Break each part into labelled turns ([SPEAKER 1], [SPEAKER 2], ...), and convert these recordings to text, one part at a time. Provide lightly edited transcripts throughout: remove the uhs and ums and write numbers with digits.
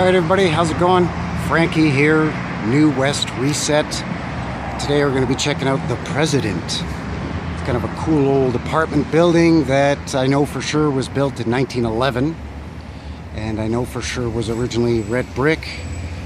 [SPEAKER 1] Alright everybody, how's it going? Frankie here, New West Reset. Today we're going to be checking out the President. It's kind of a cool old apartment building that I know for sure was built in 1911. And I know for sure was originally red brick.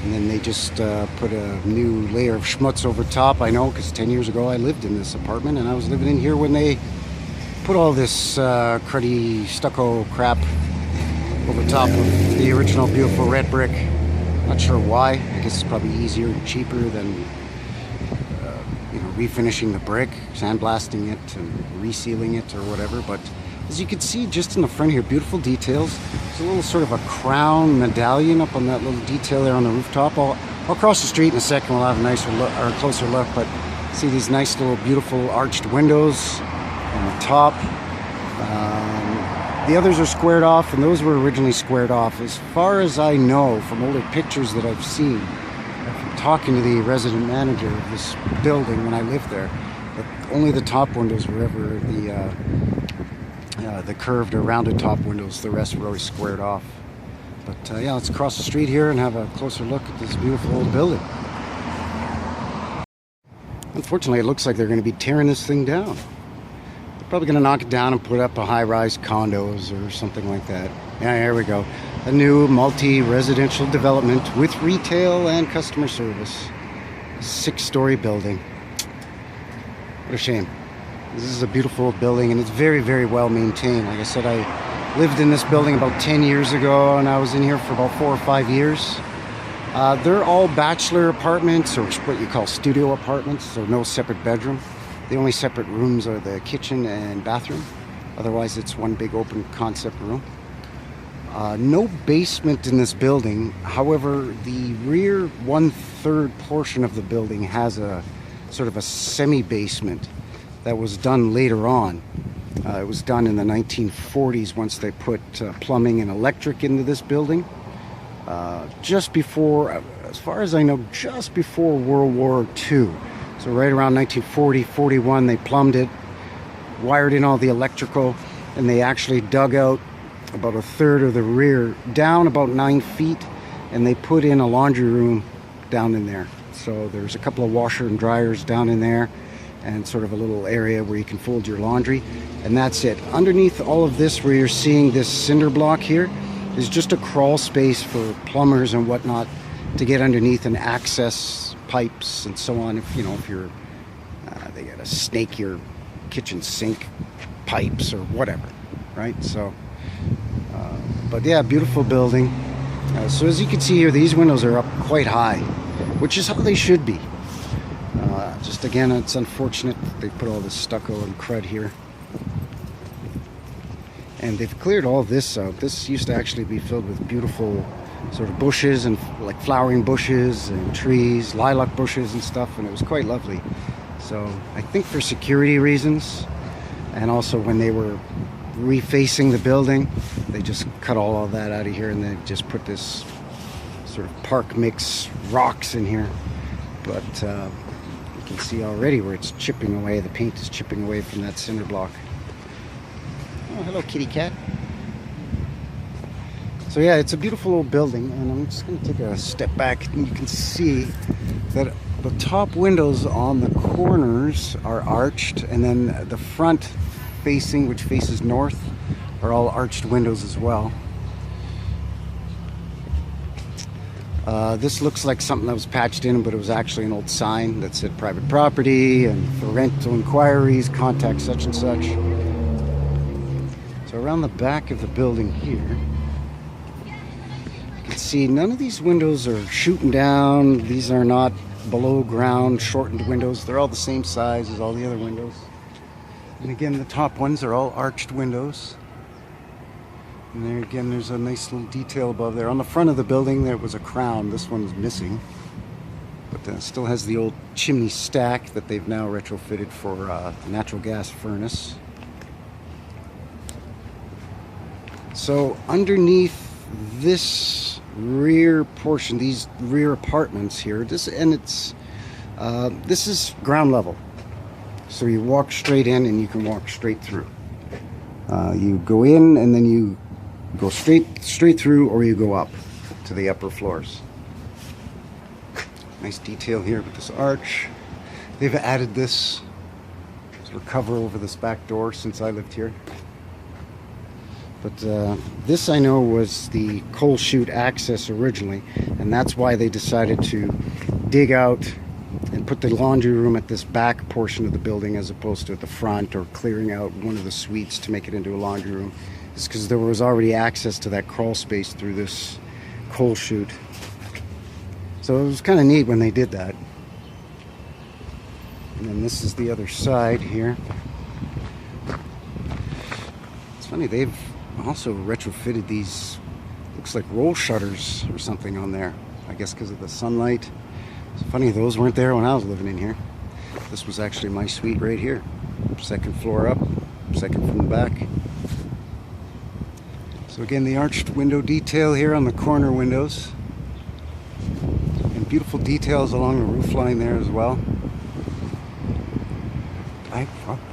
[SPEAKER 1] And then they just put a new layer of schmutz over top. I know because 10 years ago I lived in this apartment and I was living in here when they put all this cruddy stucco crap over top of the original beautiful red brick. Not sure why. I guess it's probably easier and cheaper than refinishing the brick, sandblasting it and resealing it or whatever. But as you can see just in the front here, beautiful details. There's a little sort of a crown medallion up on that little detail there on the rooftop. I'll cross the street in a second. We'll have a nicer look or a closer look. But see these nice little beautiful arched windows on the top. The others are squared off, and those were originally squared off. As far as I know from older pictures that I've seen, from talking to the resident manager of this building when I lived there, that only the top windows were ever the curved or rounded top windows. The rest were always squared off. But yeah, let's cross the street here and have a closer look at this beautiful old building. Unfortunately, it looks like they're going to be tearing this thing down. Probably going to knock it down and put up a high-rise condos or something like that. Yeah, here we go. A new multi-residential development with retail and customer service. A 6-story building. What a shame. This is a beautiful building and it's very, very well maintained. Like I said, I lived in this building about 10 years ago and I was in here for about 4 or 5 years. They're all bachelor apartments, or what you call studio apartments, so no separate bedroom. The only separate rooms are the kitchen and bathroom. Otherwise, it's one big open concept room. No basement in this building. However, the rear 1/3 portion of the building has a sort of a semi-basement that was done later on. It was done in the 1940s once they put plumbing and electric into this building. Just before, as far as I know, just before World War II. So right around 1940, 41, they plumbed it, wired in all the electrical, and they actually dug out about 1/3 of the rear, down about 9 feet, and they put in a laundry room down in there. So there's a couple of washer and dryers down in there, and sort of a little area where you can fold your laundry, and that's it. Underneath all of this, where you're seeing this cinder block here, is just a crawl space for plumbers and whatnot to get underneath and access pipes and so on. If you're they gotta snake your kitchen sink pipes or whatever, right? So but yeah, beautiful building. So as you can see here, these windows are up quite high, which is how they should be. Just again, it's unfortunate that they put all this stucco and crud here, and they've cleared all this out. This used to actually be filled with beautiful sort of bushes and like flowering bushes and trees, lilac bushes and stuff, and it was quite lovely. So I think for security reasons, and also when they were refacing the building, they just cut all of that out of here and they just put this sort of park mix rocks in here. But you can see already where it's chipping away. The paint is chipping away from that cinder block. Oh, hello kitty cat. So yeah, it's a beautiful old building, and I'm just going to take a step back, and you can see that the top windows on the corners are arched, and then the front facing, which faces north, are all arched windows as well. This looks like something that was patched in, but it was actually an old sign that said private property and for rental inquiries, contact such and such. So around the back of the building here, see, none of these windows are shooting down. These are not below ground shortened windows. They're all the same size as all the other windows. And again, the top ones are all arched windows. And there again, there's a nice little detail above there. On the front of the building, there was a crown. This one is missing. But it still has the old chimney stack that they've now retrofitted for the natural gas furnace. So underneath this rear portion, these rear apartments here, this is ground level, so you walk straight in and you can walk straight through. You go in and then you go straight through, or you go up. to the upper floors. Nice detail here with this arch. They've added this sort of cover over this back door since I lived here. But this I know was the coal chute access originally, and that's why they decided to dig out and put the laundry room at this back portion of the building as opposed to at the front, or clearing out one of the suites to make it into a laundry room. It's because there was already access to that crawl space through this coal chute. So it was kind of neat when they did that. And then this is the other side here. It's funny, they've also retrofitted these, looks like roll shutters or something on there. I guess because of the sunlight. It's funny, those weren't there when I was living in here. This was actually my suite right here. Second floor up, second from the back. So again, the arched window detail here on the corner windows. And beautiful details along the roof line there as well. I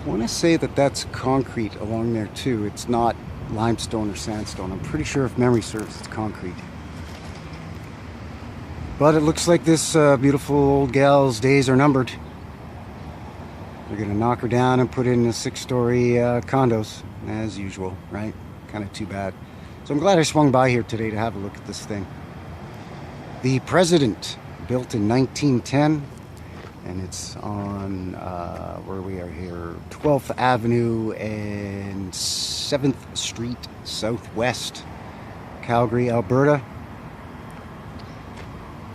[SPEAKER 1] want to say that that's concrete along there too. It's not limestone or sandstone. I'm pretty sure, if memory serves, it's concrete. But it looks like this beautiful old gal's days are numbered. They're going to knock her down and put in a 6-story condos, as usual, right? Kind of too bad. So I'm glad I swung by here today to have a look at this thing. The President, built in 1910, and it's on, where we are here, 12th Avenue and 7th Street Southwest, Calgary, Alberta.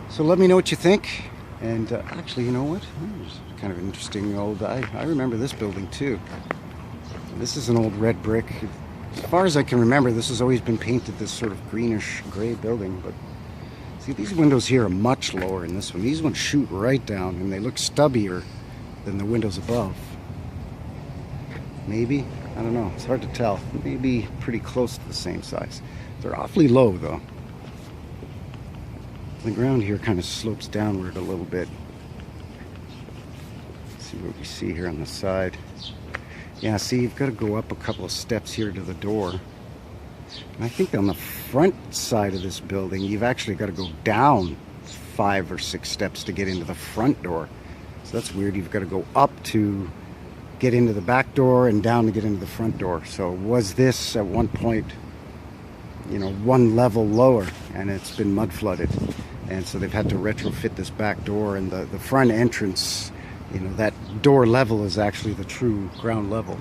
[SPEAKER 1] So let me know what you think. And actually, you know what? There's kind of an interesting old, I remember this building too. This is an old red brick. As far as I can remember, this has always been painted this sort of greenish gray building. But see, these windows here are much lower than this one. These ones shoot right down and they look stubbier than the windows above. Maybe? I don't know. It's hard to tell. Maybe pretty close to the same size. They're awfully low though. The ground here kind of slopes downward a little bit. Let's see what we see here on the side. Yeah, see, you've got to go up a couple of steps here to the door. And I think on the front side of this building, you've actually got to go down 5 or 6 steps to get into the front door. So that's weird. You've got to go up to get into the back door and down to get into the front door. So was this at one point, you know, one level lower, and it's been mud flooded? And so they've had to retrofit this back door, and the front entrance, you know, that door level is actually the true ground level.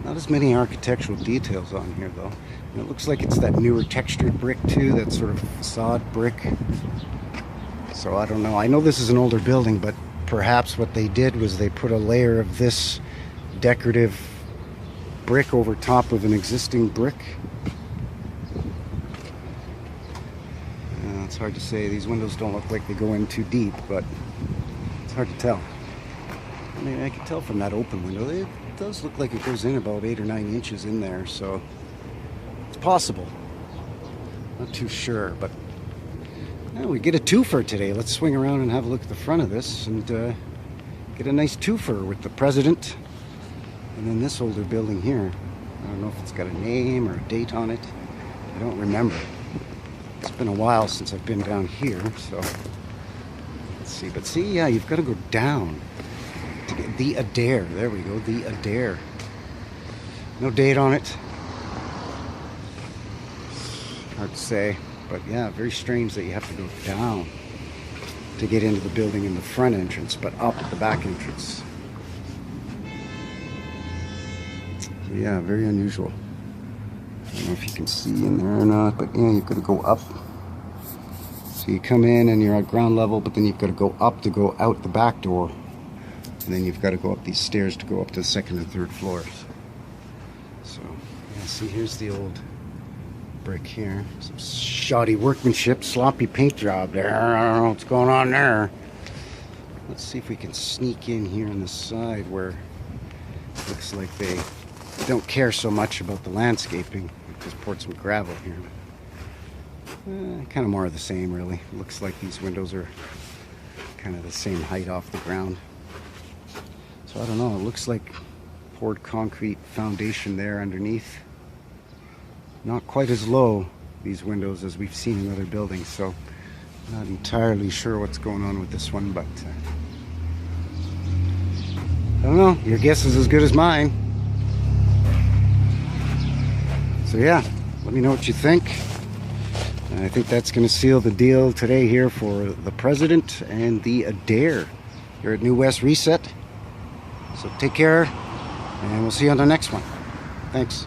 [SPEAKER 1] Not as many architectural details on here though. And it looks like it's that newer textured brick too, that sort of facade brick. So I don't know. I know this is an older building, but perhaps what they did was they put a layer of this decorative brick over top of an existing brick. It's hard to say. These windows don't look like they go in too deep, but it's hard to tell. I mean, I can tell from that open window. It does look like it goes in about 8 or 9 inches in there, so it's possible. Not too sure, but yeah, we get a twofer today. Let's swing around and have a look at the front of this and get a nice twofer with the President and then this older building here. I don't know if it's got a name or a date on it. I don't remember. It's been a while since I've been down here, so let's see. But see, yeah, you've got to go down to get the Adair. There we go, the Adair. No date on it. Hard to say, but yeah, very strange that you have to go down to get into the building in the front entrance, but up at the back entrance. So yeah, very unusual. I don't know if you can see in there or not, but yeah, you've got to go up. So you come in and you're at ground level, but then you've got to go up to go out the back door. And then you've got to go up these stairs to go up to the 2nd and 3rd floors. So, yeah, see, here's the old brick here. Some shoddy workmanship, sloppy paint job there. I don't know what's going on there. Let's see if we can sneak in here on the side where it looks like they don't care so much about the landscaping. Just poured some gravel here. Kind of more of the same, really. Looks like these windows are kind of the same height off the ground. So I don't know. It looks like poured concrete foundation there underneath. Not quite as low these windows as we've seen in other buildings. So not entirely sure what's going on with this one, but I don't know. Your guess is as good as mine. So yeah, let me know what you think. And I think that's going to seal the deal today here for the President and the Adair here at New West Reset. So take care, and we'll see you on the next one. Thanks.